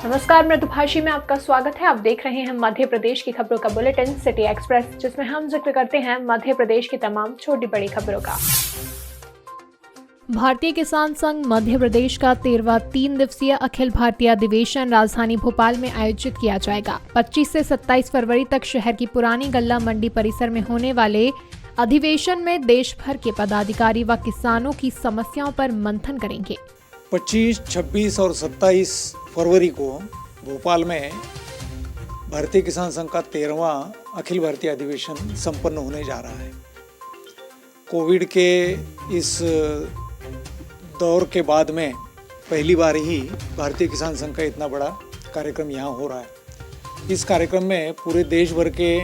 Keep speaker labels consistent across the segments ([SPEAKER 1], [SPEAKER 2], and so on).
[SPEAKER 1] नमस्कार, मृदुभाषी में आपका स्वागत है। आप देख रहे हैं मध्य प्रदेश की खबरों का बुलेटिन सिटी एक्सप्रेस, जिसमें हम जिक्र करते हैं मध्य प्रदेश की तमाम छोटी बड़ी खबरों का। भारतीय किसान संघ मध्य प्रदेश का 13वां 3 दिवसीय अखिल भारतीय अधिवेशन राजधानी भोपाल में आयोजित किया जाएगा। 25 से 27 फरवरी तक शहर की पुरानी गल्ला मंडी परिसर में होने वाले अधिवेशन में देश भर के पदाधिकारी व किसानों की समस्याओं पर मंथन करेंगे।
[SPEAKER 2] 25, 26 और 27 फरवरी को भोपाल में भारतीय किसान संघ का 13वां अखिल भारतीय अधिवेशन संपन्न होने जा रहा है। कोविड के इस दौर के बाद में पहली बार ही भारतीय किसान संघ का इतना बड़ा कार्यक्रम यहाँ हो रहा है। इस कार्यक्रम में पूरे देश भर के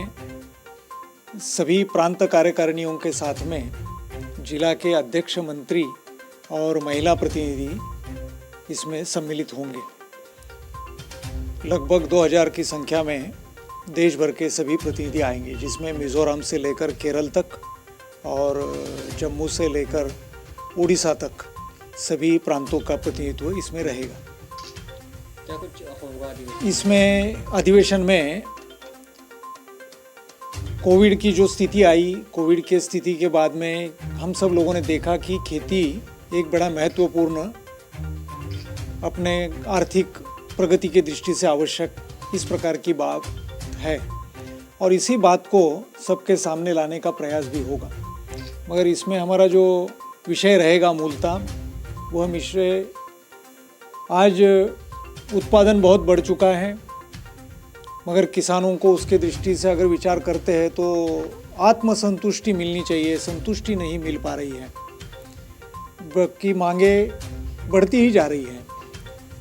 [SPEAKER 2] सभी प्रांत कार्यकारिणियों के साथ में जिला के अध्यक्ष, मंत्री और महिला प्रतिनिधि इसमें सम्मिलित होंगे। लगभग 2000 की संख्या में देश भर के सभी प्रतिनिधि आएंगे, जिसमें मिजोरम से लेकर केरल तक और जम्मू से लेकर उड़ीसा तक सभी प्रांतों का प्रतिनिधित्व इसमें रहेगा।
[SPEAKER 3] क्या कुछ होगा
[SPEAKER 2] इसमें अधिवेशन में कोविड की जो स्थिति आई, कोविड के स्थिति के बाद में हम सब लोगों ने देखा कि खेती एक बड़ा महत्वपूर्ण, अपने आर्थिक प्रगति की दृष्टि से आवश्यक इस प्रकार की बात है और इसी बात को सबके सामने लाने का प्रयास भी होगा। मगर इसमें हमारा जो विषय रहेगा मूलतः वह विषय, आज उत्पादन बहुत बढ़ चुका है, मगर किसानों को उसके दृष्टि से अगर विचार करते हैं तो आत्मसंतुष्टि मिलनी चाहिए, संतुष्टि नहीं मिल पा रही है, की मांगे बढ़ती ही जा रही है।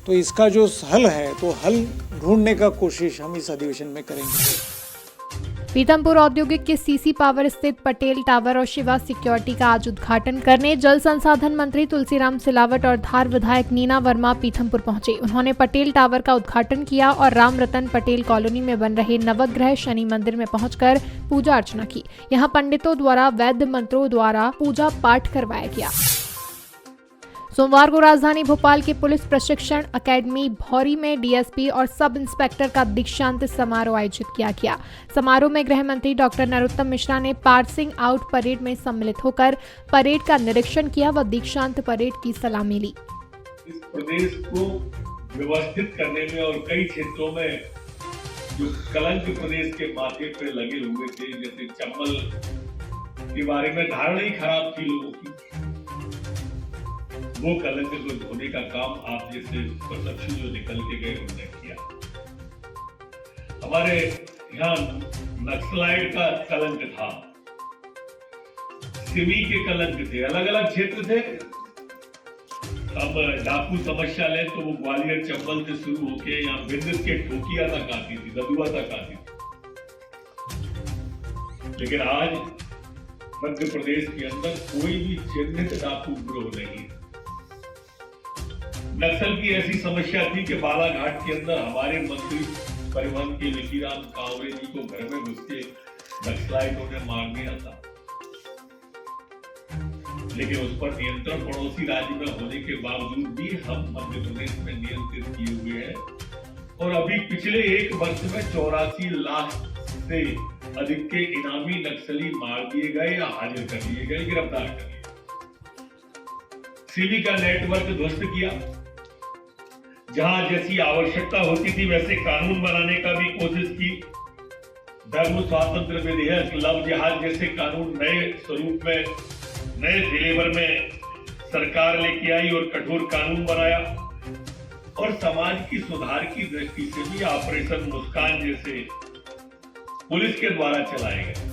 [SPEAKER 2] तो इसका जो हल है, तो हल ढूंढने का कोशिश हम इस अधिवेशन में करेंगे।
[SPEAKER 1] पीथमपुर औद्योगिक के सीसी पावर स्थित पटेल टावर और शिवा सिक्योरिटी का आज उद्घाटन करने जल संसाधन मंत्री तुलसीराम सिलावट और धार विधायक नीना वर्मा पीथमपुर पहुंचे। उन्होंने पटेल टावर का उद्घाटन किया और राम रतन पटेल कॉलोनी में बन रहे नवग्रह शनि मंदिर में पहुंचकर पूजा अर्चना की। यहां पंडितों द्वारा वैद्य मंत्रों द्वारा पूजा पाठ करवाया गया। सोमवार को राजधानी भोपाल के पुलिस प्रशिक्षण अकेडमी भौरी में डीएसपी और सब इंस्पेक्टर का दीक्षांत समारोह आयोजित किया गया। समारोह में गृह मंत्री डॉक्टर नरोत्तम मिश्रा ने पासिंग आउट परेड में सम्मिलित होकर परेड का निरीक्षण किया व दीक्षांत परेड की सलामी ली।
[SPEAKER 4] इस प्रदेश को व्यवस्थित करने में और कई क्षेत्रों में जो कलंक प्रदेश के माथे पे लगे हुए थे, जैसे चंबल के बारे में धारणा ही खराब थी लोगों की, वो कलंक को धोने का काम आप जैसे प्रशिक्षु जो निकल के गए उन्होंने किया। हमारे यहाँ नक्सलाइट का कलंक था, सिमी के कलंक थे, अलग अलग क्षेत्र थे। अब डाकू समस्या लें तो वो ग्वालियर चंबल से शुरू होके यहाँ बिंदस के ठोकिया तक आती थी, ददुआ तक आती थी। लेकिन आज मध्य प्रदेश के अंदर कोई भी चिन्हित डाकू गिरोह नहीं। नक्सल की ऐसी समस्या थी कि बालाघाट के अंदर हमारे मंत्री परिवहन के विकीराम कांवरे जी को घर में घुस के नक्सलाइटों ने मार दिया था, लेकिन उस पर नियंत्रण पड़ोसी राज्य में होने के बावजूद भी हम मध्य प्रदेश में नियंत्रित किए हुए हैं और अभी पिछले एक वर्ष में 84 लाख से अधिक के इनामी नक्सली मार दिए गए या हाजिर कर लिए गए, गिरफ्तार कर लिए। सीबी का नेटवर्क ध्वस्त किया, जहां जैसी आवश्यकता होती थी वैसे कानून बनाने का भी कोशिश की। धर्म स्वातंत्र विधेयक, लव जिहाद जैसे कानून नए स्वरूप में, नए फ्लेवर में सरकार लेके आई और कठोर कानून बनाया और समाज की सुधार की दृष्टि से भी ऑपरेशन मुस्कान जैसे पुलिस के द्वारा चलाए गए।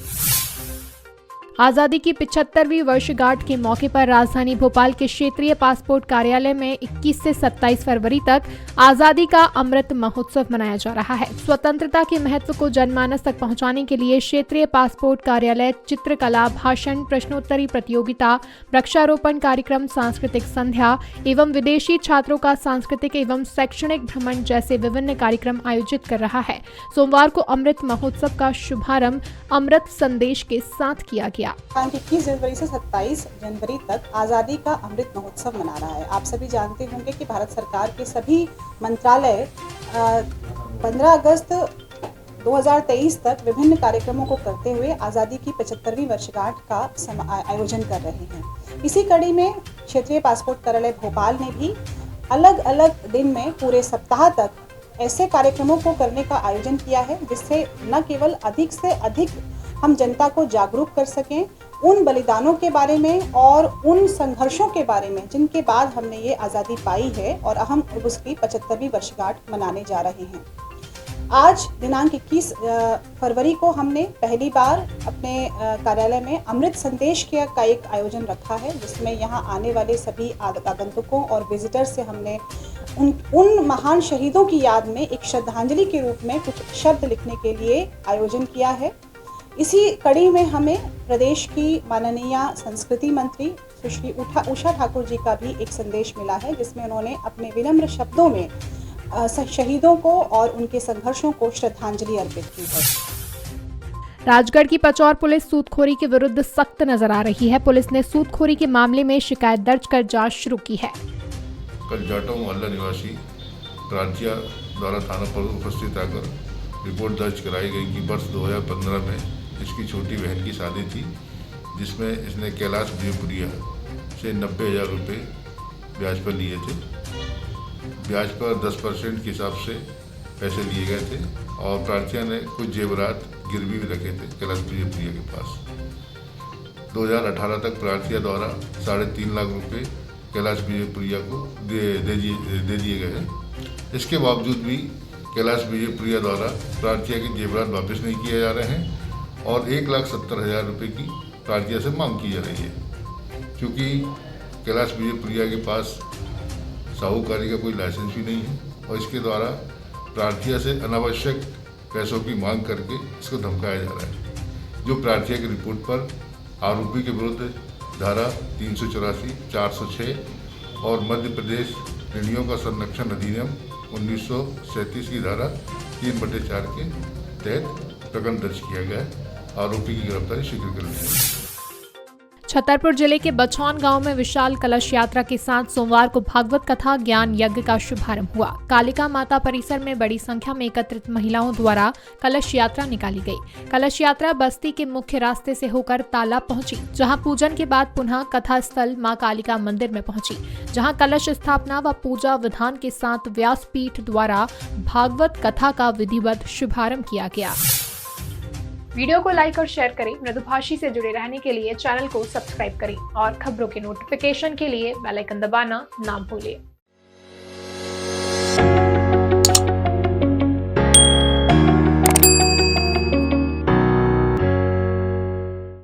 [SPEAKER 1] आजादी की 75वीं वर्षगांठ के मौके पर राजधानी भोपाल के क्षेत्रीय पासपोर्ट कार्यालय में 21 से 27 फरवरी तक आजादी का अमृत महोत्सव मनाया जा रहा है। स्वतंत्रता के महत्व को जनमानस तक पहुंचाने के लिए क्षेत्रीय पासपोर्ट कार्यालय चित्रकला, भाषण, प्रश्नोत्तरी प्रतियोगिता, वृक्षारोपण कार्यक्रम, सांस्कृतिक संध्या एवं विदेशी छात्रों का सांस्कृतिक एवं शैक्षणिक भ्रमण जैसे विभिन्न कार्यक्रम आयोजित कर रहा है। सोमवार को अमृत महोत्सव का शुभारंभ अमृत संदेश के साथ किया गया।
[SPEAKER 5] 21 जनवरी से 27 जनवरी तक आज़ादी का अमृत महोत्सव मना रहा है। आप सभी जानते होंगे कि भारत सरकार के सभी मंत्रालय 15 अगस्त 2023 तक विभिन्न कार्यक्रमों को करते हुए आज़ादी की 75वीं वर्षगांठ का आयोजन कर रहे हैं। इसी कड़ी में क्षेत्रीय पासपोर्ट कार्यालय भोपाल ने भी अलग अलग दिन में पूरे सप्ताह तक ऐसे कार्यक्रमों को करने का आयोजन किया है, जिससे न केवल अधिक से अधिक हम जनता को जागरूक कर सकें उन बलिदानों के बारे में और उन संघर्षों के बारे में जिनके बाद हमने ये आज़ादी पाई है, और हम उसकी 75वीं वर्षगांठ मनाने जा रहे हैं। आज दिनांक 21 फरवरी को हमने पहली बार अपने कार्यालय में अमृत संदेश का एक आयोजन रखा है, जिसमें यहाँ आने वाले सभी आगंतुकों और विजिटर से हमने उन महान शहीदों की याद में एक श्रद्धांजलि के रूप में कुछ शब्द लिखने के लिए आयोजन किया है। इसी कड़ी में हमें प्रदेश की माननीय संस्कृति मंत्री सुश्री उषा ठाकुर जी का भी एक संदेश मिला है, जिसमें उन्होंने अपने विनम्र शब्दों में शहीदों को और उनके संघर्षों को श्रद्धांजलि अर्पित की है।
[SPEAKER 1] राजगढ़ की पचौर पुलिस सूदखोरी के विरुद्ध सख्त नजर आ रही है। पुलिस ने सूदखोरी के मामले में शिकायत दर्ज कर जांच शुरू की है।
[SPEAKER 6] कल जाटों मोहल्ला निवासी प्रांतिया द्वारा थाना पर उपस्थित आकर रिपोर्ट दर्ज कराई गई कि वर्ष 2015 में इसकी छोटी बहन की शादी थी, जिसमें इसने कैलाश विजयपुरिया से 90,000 रुपये ब्याज पर लिए थे। ब्याज पर 10% के हिसाब से पैसे लिए गए थे और प्रार्थिया ने कुछ जेवरात गिरवी भी रखे थे कैलाश विजयपुरिया के पास। 2018 तक प्रार्थिया द्वारा 3.5 लाख रुपये कैलाश विजयपुरिया को दे दिए गए हैं। इसके बावजूद भी कैलाश विजयपुरिया द्वारा प्रार्थिया के जेवरात वापस नहीं किए जा रहे हैं और 1,70,000 रुपये की प्रार्थिया से मांग की जा रही है। क्योंकि कैलाश विजयपुरिया के पास साहूकारी का कोई लाइसेंस भी नहीं है और इसके द्वारा प्रार्थिया से अनावश्यक पैसों की मांग करके इसको धमकाया जा रहा है, जो प्रार्थिया की रिपोर्ट पर आरोपी के विरुद्ध धारा 384, 406 और मध्य प्रदेश ऋणियों का संरक्षण अधिनियम 1937 की धारा 3/4 के तहत प्रकरण दर्ज किया गया है। आरोपी की गिरफ्तारी शीघ्र कर ली जाएगी।
[SPEAKER 1] छतरपुर जिले के बछौन गांव में विशाल कलश यात्रा के साथ सोमवार को भागवत कथा ज्ञान यज्ञ का शुभारंभ हुआ। कालिका माता परिसर में बड़ी संख्या में एकत्रित महिलाओं द्वारा कलश यात्रा निकाली गई। कलश यात्रा बस्ती के मुख्य रास्ते से होकर तालाब पहुंची, जहां पूजन के बाद पुनः कथा स्थल मां कालिका मंदिर में पहुंची, जहां कलश स्थापना व पूजा विधान के साथ व्यासपीठ द्वारा भागवत कथा का विधिवत शुभारंभ किया गया। वीडियो को लाइक और शेयर करें। मृदुभाषी से जुड़े रहने के लिए चैनल को सब्सक्राइब करें और खबरों के नोटिफिकेशन के लिए बेल आइकन दबाना ना भूलें।